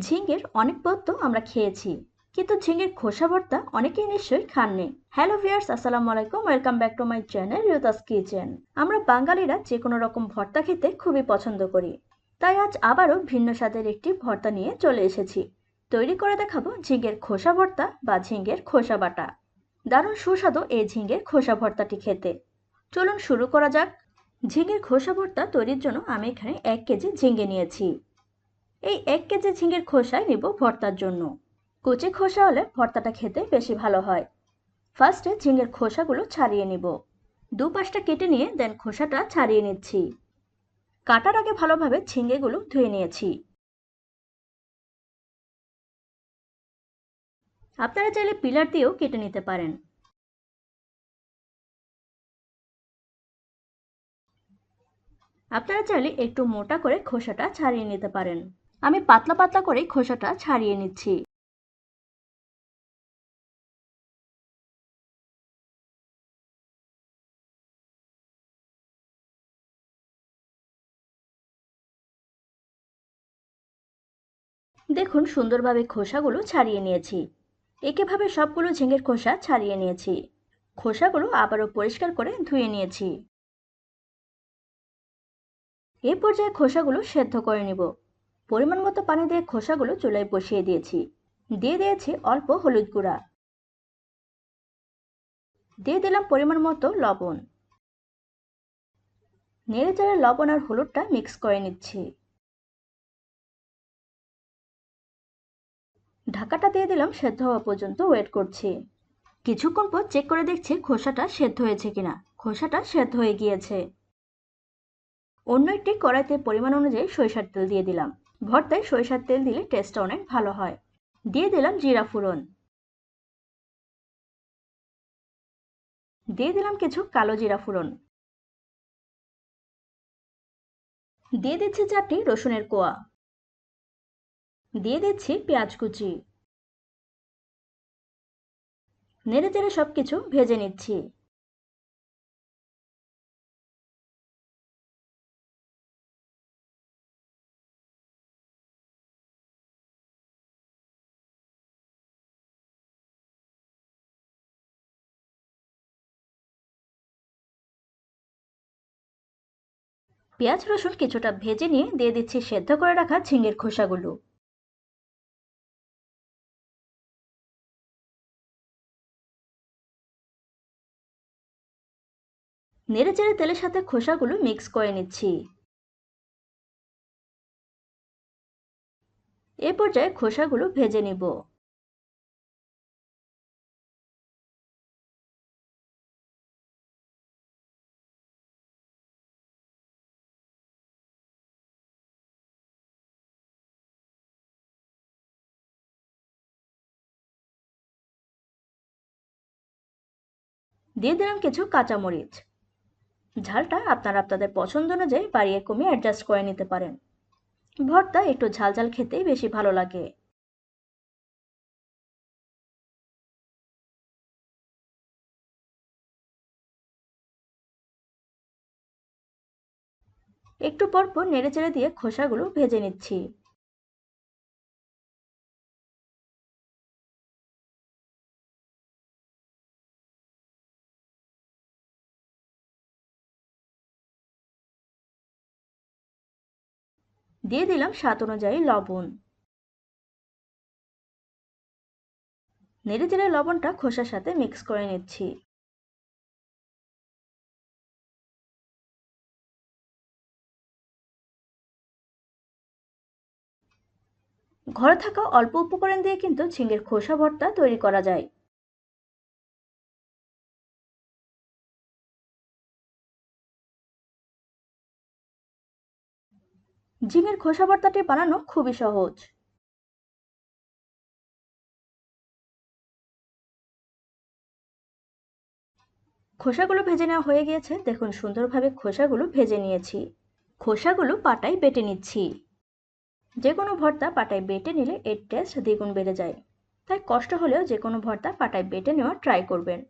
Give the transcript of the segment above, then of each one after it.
ঝিঙের অনেক পদ তো আমরা খেয়েছি, কিন্তু ঝিঙের খোসা ভর্তা অনেকেই নিশ্চয়ই খাননি। হ্যালো ভিউয়ার্স, আসসালামু আলাইকুম, welcome back to my channel রিউতাস কিচেন। আমরা বাঙালিরা যে কোনো রকম ভর্তা খেতে খুবই পছন্দ করি, তাই আজ আবারও ভিন্ন স্বাদের একটি ভর্তা নিয়ে চলে এসেছি। তৈরি করে দেখাবো ঝিঙের খোসা ভর্তা বা ঝিঙের খোসা বাটা। দারুণ সুস্বাদু এই ঝিঙের খোসা ভর্তাটি খেতে। চলুন শুরু করা যাক। ঝিঙের খোসা ভর্তা তৈরির জন্য আমি এখানে 1 কেজি ঝিঙে নিয়েছি। এই 1 কেজি ঝিঙের খোসাই নিব ভর্তার জন্য। কুচি খোসা হলে ভর্তাটা খেতে বেশি ভালো হয়। ফার্স্টে ঝিঙের খোসাগুলো ছাড়িয়ে নিব। দুপাশটা কেটে নিয়ে দেন খোসাটা ছাড়িয়ে নিচ্ছি। কাটার আগে ভালোভাবে ঝিঙেগুলো ধুয়ে নিয়েছি। আপনারা চাইলে পিলার দিয়েও কেটে নিতে পারেন। আপনারা চাইলে একটু মোটা করে খোসাটা ছাড়িয়ে নিতে পারেন। আমি পাতলা পাতলা করে খোসাটা ছাড়িয়ে নিচ্ছি। দেখুন সুন্দরভাবে খোসাগুলো ছাড়িয়ে নিয়েছি। একইভাবে সবগুলো ঝিঙের খোসা ছাড়িয়ে নিয়েছি। খোসাগুলো আবারও পরিষ্কার করে ধুয়ে নিয়েছি। এই পর্যায়ে খোসাগুলো সেদ্ধ করে নিব। পরিমাণ মতো পানি দিয়ে খোসাগুলো চুলায় বসিয়ে দিয়েছি। দিয়ে দিয়েছি অল্প হলুদ গুঁড়া। দিয়ে দিলাম পরিমাণ মতো লবণ। নেড়ে চেড়ে লবণ আর হলুদটা মিক্স করে নিচ্ছি। ঢাকাটা দিয়ে দিলাম, সেদ্ধ হওয়া পর্যন্ত ওয়েট করছি। কিছুক্ষণ পর চেক করে দেখছি খোসাটা সেদ্ধ হয়েছে কিনা। খোসাটা সেদ্ধ হয়ে গিয়েছে। অন্য একটি কড়াইতে পরিমাণ অনুযায়ী সরিষার তেল দিয়ে দিলাম। ভর্তায় সরিষার তেল দিলে টেস্টটা অনেক ভালো হয়। দিয়ে দিলাম জিরা ফোড়ন। দিয়ে দিলাম কিছু কালো জিরা ফোড়ন। দিয়ে দিচ্ছি 4টি রসুনের কোয়া। দিয়ে দিচ্ছি পেঁয়াজ কুচি। নেড়ে চেড়ে সবকিছু ভেজে নিচ্ছি। পেঁয়াজ রসুন কিছুটা ভেজে নিয়ে দিয়ে দিচ্ছি সেদ্ধ করে রাখা ঝিঙের খোসাগুলো। নেড়ে চেড়ে তেলের সাথে খোসাগুলো মিক্স করে নিচ্ছি। এ পর্যায়ে খোসাগুলো ভেজে নিব। দিয়ে দিলাম কিছু কাঁচামরিচ। ঝালটা আপনারা আপনাদের পছন্দ অনুযায়ী বাড়িয়ে কমিয়ে অ্যাডজাস্ট করে নিতে পারেন। ভর্তা একটু ঝাল ঝাল খেতেই বেশি ভালো লাগে। একটু পর পর নেড়ে চেড়ে দিয়ে খোসাগুলো ভেজে নিচ্ছি। দিয়ে দিলাম স্বাদ অনুযায়ী লবণ। নেড়ে চেড়ে লবণটা খোসার সাথে মিক্স করে নিচ্ছি। ঘরে থাকা অল্প উপকরণ দিয়ে কিন্তু ঝিঙের খোসা ভর্তা তৈরি করা যায়। ঝিঙের খোসা ভর্তাটি বানানো খুবই সহজ। খোসাগুলো ভেজে নেওয়া হয়ে গিয়েছে। দেখুন সুন্দরভাবে খোসাগুলো ভেজে নিয়েছি। খোসাগুলো পাটায় বেটে নিচ্ছি। যে কোনো ভর্তা পাটায় বেটে নিলে এর টেস্ট দ্বিগুণ বেড়ে যায়। তাই কষ্ট হলেও যে কোনো ভর্তা পাটায় বেটে নেওয়ার ট্রাই করবেন।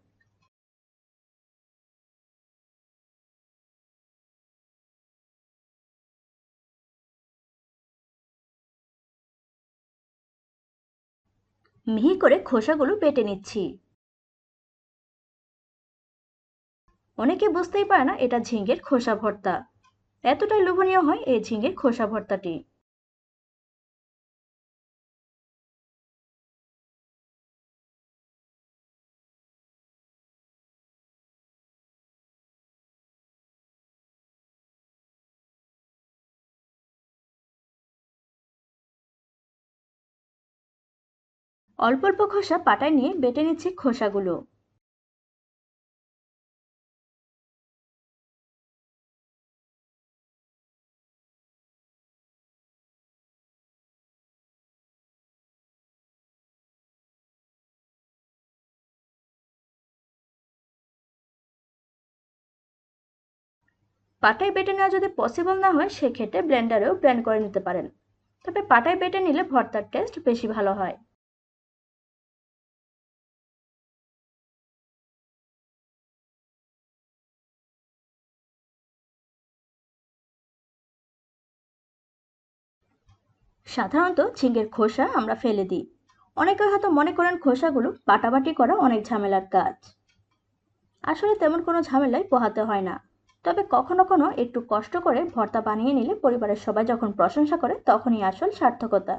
মিহি করে খোসাগুলো বেটে নিচ্ছি। অনেকে বুঝতেই পারে না এটা ঝিঙের খোসা ভর্তা। এতটাই লোভনীয় হয় এই ঝিঙের খোসা ভর্তাটি। অল্প অল্প খোসা পাটায় নিয়ে বেটে নিচ্ছি খোসাগুলো। পাটায় বেটে নেওয়া যদি পসিবল না হয় সেক্ষেত্রে ব্লেন্ডারেও ব্লেন্ড করে নিতে পারেন, তবে পাটায় বেটে নিলে ভর্তার টেস্ট বেশি ভালো হয়। সাধারণত ঝিঙের খোসা আমরা ফেলে দিই। অনেকে হয়তো মনে করেন খোসাগুলো বাটাবাটি করা অনেক ঝামেলার কাজ। আসলে তেমন কোনো ঝামেলাই পোহাতে হয় না। তবে কখনো কখনো একটু কষ্ট করে ভর্তা বানিয়ে নিলে পরিবারের সবাই যখন প্রশংসা করে তখনই আসল সার্থকতা।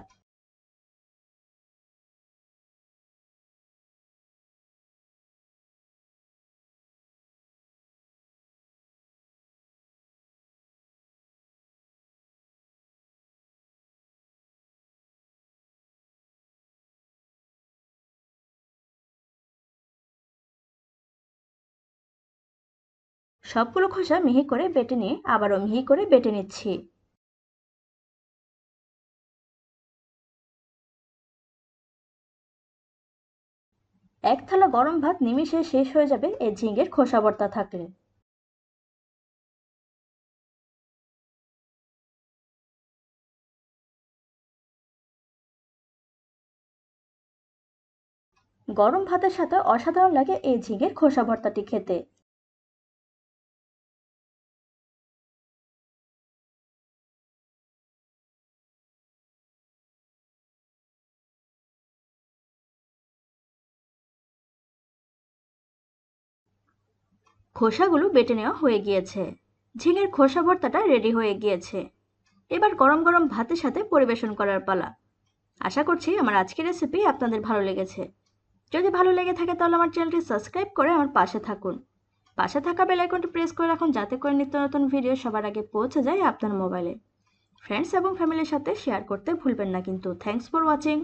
সবগুলো খোসা মিহি করে বেটে নিয়ে আবারও মিহি করে বেটে নিচ্ছি। এক থালা গরম ভাত নিমিষে শেষ হয়ে যাবে এই ঝিঙের খোসা ভর্তা থাকলে। গরম ভাতের সাথে অসাধারণ লাগে এই ঝিঙের খোসা ভর্তাটি খেতে। খোসাগুলো বেটে নেওয়া হয়ে গিয়েছে। ঝিঙের খোসা ভর্তাটা রেডি হয়ে গিয়েছে। এবার গরম গরম ভাতের সাথে পরিবেশন করার পালা। আশা করছি আমার আজকের রেসিপি আপনাদের ভালো লেগেছে। যদি ভালো লেগে থাকে তাহলে আমার চ্যানেলটি সাবস্ক্রাইব করে আমার পাশে থাকুন। পাশে থাকা বেল আইকনটি প্রেস করে রাখুন যাতে করে নিত্য নতুন ভিডিও সবার আগে পৌঁছে যায় আপনার মোবাইলে। ফ্রেন্ডস এবং ফ্যামিলির সাথে শেয়ার করতে ভুলবেন না কিন্তু। Thanks for watching.